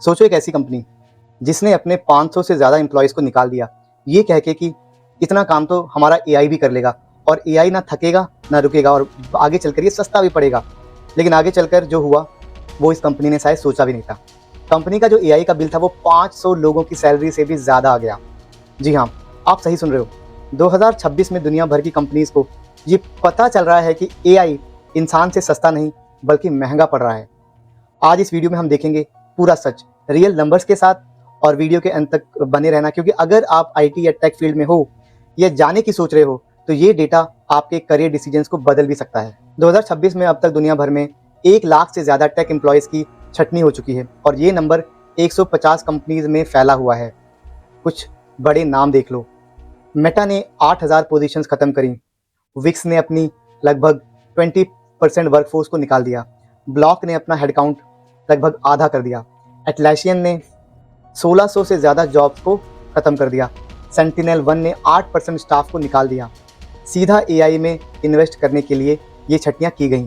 सोचो एक ऐसी कंपनी जिसने अपने 500 से ज़्यादा एम्प्लॉयज़ को निकाल दिया, ये कह के कि इतना काम तो हमारा एआई भी कर लेगा और एआई ना थकेगा ना रुकेगा और आगे चलकर ये सस्ता भी पड़ेगा। लेकिन आगे चलकर जो हुआ वो इस कंपनी ने शायद सोचा भी नहीं था। कंपनी का जो एआई का बिल था वो 500 लोगों की सैलरी से भी ज़्यादा आ गया। जी हाँ, आप सही सुन रहे हो। 2026 में दुनिया भर की कंपनीज़ को ये पता चल रहा है कि एआई इंसान से सस्ता नहीं बल्कि महंगा पड़ रहा है। आज इस वीडियो में हम देखेंगे पूरा सच, रियल नंबर्स के साथ, और वीडियो के अंत तक बने रहना, क्योंकि अगर आप आईटी या टेक फील्ड में हो या जाने की सोच रहे हो तो ये डेटा आपके करियर डिसीजंस को बदल भी सकता है। 2026 में अब तक दुनिया भर में 1 लाख से ज़्यादा टेक एम्प्लॉयज़ की छटनी हो चुकी है और ये नंबर 150 कंपनीज में फैला हुआ है। कुछ बड़े नाम देख लो। मेटा ने 8000 पोजीशंस खत्म करी। विक्स ने अपनी लगभग 20% वर्कफोर्स को निकाल दिया। ब्लॉक ने अपना हेडकाउंट लगभग आधा कर दिया। एटलासियन ने 1600 से ज़्यादा जॉब्स को ख़त्म कर दिया। सेंटिनल-1 ने 8% स्टाफ को निकाल दिया। सीधा एआई में इन्वेस्ट करने के लिए ये छटनियाँ की गईं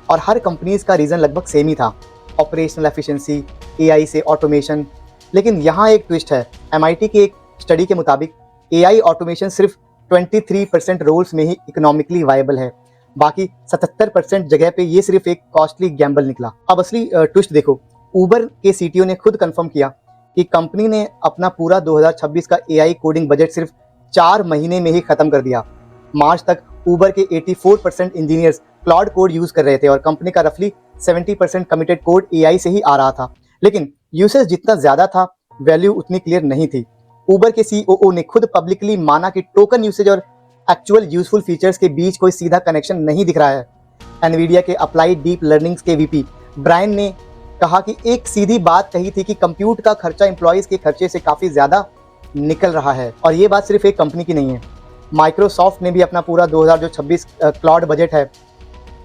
और हर कंपनीज़ का रीज़न लगभग सेम ही था, ऑपरेशनल एफिशिएंसी, एआई से ऑटोमेशन। लेकिन यहाँ एक ट्विस्ट है। एमआईटी की एक स्टडी के मुताबिक एआई ऑटोमेशन सिर्फ 23% रोल्स में ही इकोनॉमिकली वायबल है, बाकी 77% जगह पे ये सिर्फ एक कॉस्टली गैम्बल निकला। अब असली ट्विस्ट देखो। उबर के सीटीओ ने खुद कंफर्म किया कि कंपनी ने अपना पूरा 2026 का एआई कोडिंग बजट सिर्फ 4 महीने में ही खत्म कर दिया। मार्च तक उबर के 84% इंजीनियर्स क्लाउड कोड यूज कर रहे थे और कंपनी का रफली 70% कमिटेड कोड एआई से ही आ रहा था। लेकिन यूसेज जितना ज्यादा था, वैल्यू उतनी क्लियर नहीं थी। उबर के सीईओ ने खुद पब्लिकली माना कि टोकन यूसेज और एक्चुअल यूजफुल फीचर्स के बीच कोई सीधा कनेक्शन नहीं दिख रहा है। एनवीडिया के अप्लाइड डीप लर्निंग्स के वीपी ब्रायन ने कहा कि एक सीधी बात कही थी कि कंप्यूट का खर्चा एम्प्लॉयज के खर्चे से काफी ज्यादा निकल रहा है। और ये बात सिर्फ एक कंपनी की नहीं है। माइक्रोसॉफ्ट ने भी अपना पूरा 2026 क्लाउड बजट है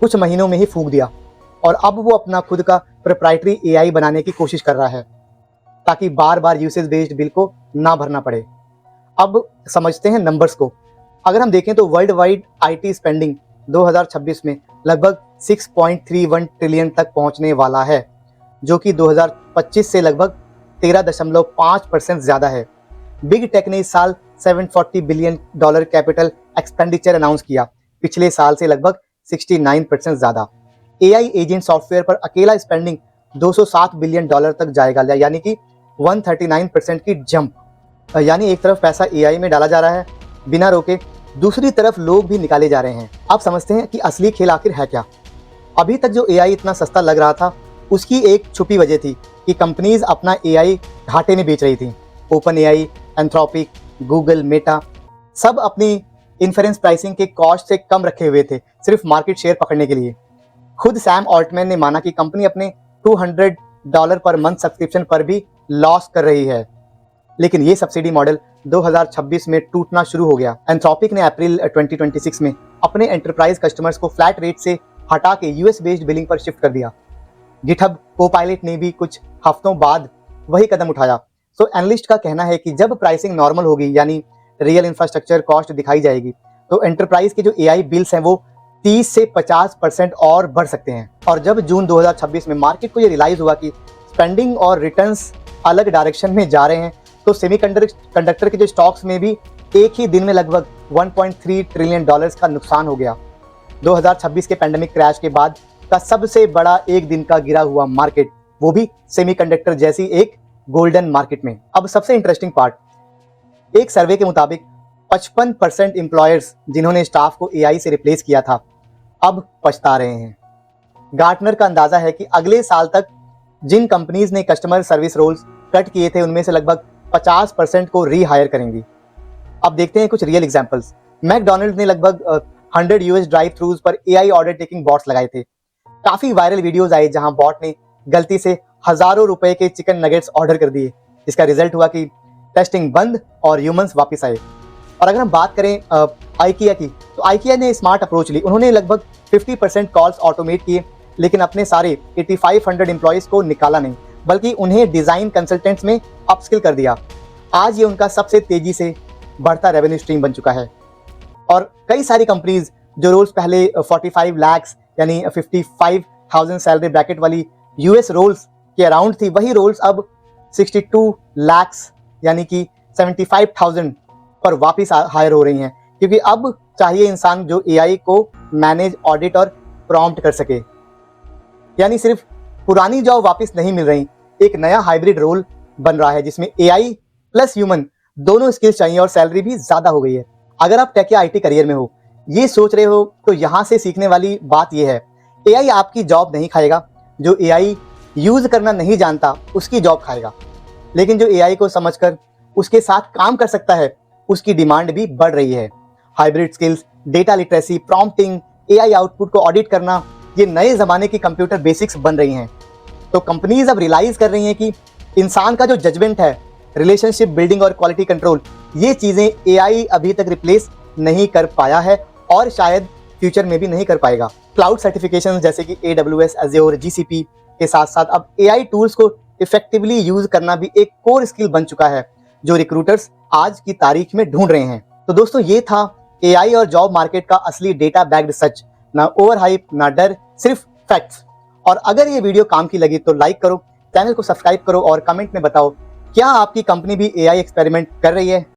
कुछ महीनों में ही फूंक दिया और अब वो अपना खुद का प्रोप्राइटरी एआई बनाने की कोशिश कर रहा है ताकि बार बार यूसेज बेस्ड बिल को ना भरना पड़े। अब समझते हैं नंबर्स को। अगर हम देखें तो वर्ल्ड वाइड आईटी स्पेंडिंग 2026 में लगभग 6.31 ट्रिलियन तक पहुंचने वाला है, जो कि 2025 से लगभग 13.5% ज़्यादा है। बिग टेक ने इस साल $740 बिलियन कैपिटल एक्सपेंडिचर अनाउंस किया, पिछले साल से लगभग 69% ज़्यादा। एआई एजेंट सॉफ्टवेयर पर अकेला स्पेंडिंग $207 बिलियन तक जाएगा, यानी कि 139% की जंप। यानी एक तरफ पैसा एआई में डाला जा रहा है बिना रोके, दूसरी तरफ लोग भी निकाले जा रहे हैं। आप समझते हैं कि असली खेल आखिर है क्या? अभी तक जो एआई इतना सस्ता लग रहा था उसकी एक छुपी वजह थी कि कंपनीज अपना एआई घाटे में बेच रही थी। Open AI, Anthropic, Google, Meta सब अपनी इन्फ्रेंस प्राइसिंग के कॉस्ट से कम रखे हुए थे, सिर्फ मार्केट शेयर पकड़ने के लिए। खुद सैम ऑल्टमैन ने माना कि कंपनी अपने $200 पर मंथ सब्सक्रिप्शन पर भी लॉस कर रही है। लेकिन ये सब्सिडी मॉडल 2026 में टूटना शुरू हो गया। एंथ्रोपिक ने अप्रैल 2026 में अपने एंटरप्राइज कस्टमर्स को फ्लैट रेट से हटा के यूएस बेस्ड बिलिंग पर शिफ्ट कर दिया। गिटहब कोपायलट ने भी कुछ हफ्तों बाद वही कदम उठाया। तो एनालिस्ट का कहना है कि जब प्राइसिंग नॉर्मल होगी, यानी रियल इंफ्रास्ट्रक्चर कॉस्ट दिखाई जाएगी, तो एंटरप्राइज के जो एआई बिल्स हैं वो 30 से 50% और बढ़ सकते हैं। और जब जून 2026 में मार्केट को ये रियलाइज हुआ कि स्पेंडिंग और रिटर्न्स अलग डायरेक्शन में जा रहे हैं, तो सेमीकंडक्टर के जो स्टॉक्स में भी एक ही दिन में लगभग 1.3 ट्रिलियन डॉलर्स का नुकसान हो गया। 2026 के पैंडेमिक क्रैश के बाद का सबसे बड़ा एक दिन का गिरा हुआ मार्केट, वो भी सेमीकंडक्टर जैसी एक गोल्डन मार्केट में। अब सबसे इंटरेस्टिंग पार्ट, एक सर्वे के मुताबिक 55% एम्प्लॉयर्स जिन्होंने स्टाफ को एआई से रिप्लेस किया था अब पछता रहे हैं। गार्टनर का अंदाजा है कि अगले साल तक जिन कंपनीज ने कस्टमर सर्विस रोल्स कट किए थे उनमें से लगभग 50% को रीहायर करेंगी। अब देखते हैं कुछ रियल एग्जांपल्स। मैकडॉनल्ड्स ने लगभग 100 यूएस ड्राइव थ्रूज पर एआई ऑर्डर टेकिंग बॉट्स लगाए थे। काफी वायरल वीडियोस आए जहां बॉट ने गलती से हजारों रुपए के चिकन नगेट्स ऑर्डर कर दिए, जिसका रिजल्ट हुआ कि टेस्टिंग बंद और ह्यूमंस वापस आए। और अगर हम बात करें आइकिया की, तो आइकिया ने स्मार्ट अप्रोच ली। उन्होंने लगभग 50% कॉल्स ऑटोमेट किए, लेकिन अपने सारे 8500 एम्प्लॉयज को निकाला नहीं, बल्कि उन्हें डिजाइन कंसल्टेंट्स में अपस्किल कर दिया। आज ये उनका सबसे तेजी से बढ़ता रेवेन्यू स्ट्रीम बन चुका है। और कई सारी कंपनीज जो रोल्स पहले 45 लाख यानी 55,000 सैलरी ब्रैकेट वाली यूएस रोल्स के अराउंड थी, वही रोल्स अब 62 लाख्स यानी कि 75,000 पर वापस हायर हो रही हैं, क्योंकि अब चाहिए इंसान जो एआई को मैनेज, ऑडिट और प्रॉम्प्ट कर सके। यानी सिर्फ पुरानी जॉब वापस नहीं मिल रही, एक नया हाइब्रिड रोल बन रहा है जिसमें एआई प्लस ह्यूमन दोनों स्किल्स चाहिए और सैलरी भी ज्यादा हो गई है। अगर आप टेक या आईटी करियर में हो, ये सोच रहे हो, तो यहाँ से सीखने वाली बात यह है, एआई आपकी जॉब नहीं खाएगा। जो एआई यूज करना नहीं जानता उसकी जॉब खाएगा, लेकिन जो एआई को समझकर उसके साथ काम कर सकता है उसकी डिमांड भी बढ़ रही है। Hybrid skills, data literacy, prompting, AI output को ऑडिट करना, ये नए जमाने की कंप्यूटर बेसिक्स बन रही हैं। तो कंपनीज अब रियलाइज कर रही हैं कि इंसान का जो जजमेंट है, रिलेशनशिप बिल्डिंग और क्वालिटी कंट्रोल, ये चीजें एआई अभी तक रिप्लेस नहीं कर पाया है और शायद फ्यूचर में भी नहीं कर पाएगा। क्लाउड सर्टिफिकेशन जैसे कि AWS, Azure, GCP के साथ साथ अब एआई टूल्स को इफेक्टिवली यूज करना भी एक कोर स्किल बन चुका है जो रिक्रूटर्स आज की तारीख में ढूंढ रहे हैं। तो दोस्तों, ये था एआई और जॉब मार्केट का असली डेटा बैक्ड सच, ना ओवर हाइप, ना डर, सिर्फ फैक्ट्स। और अगर ये वीडियो काम की लगी तो लाइक करो, चैनल को सब्सक्राइब करो और कमेंट में बताओ क्या आपकी कंपनी भी एआई एक्सपेरिमेंट कर रही है।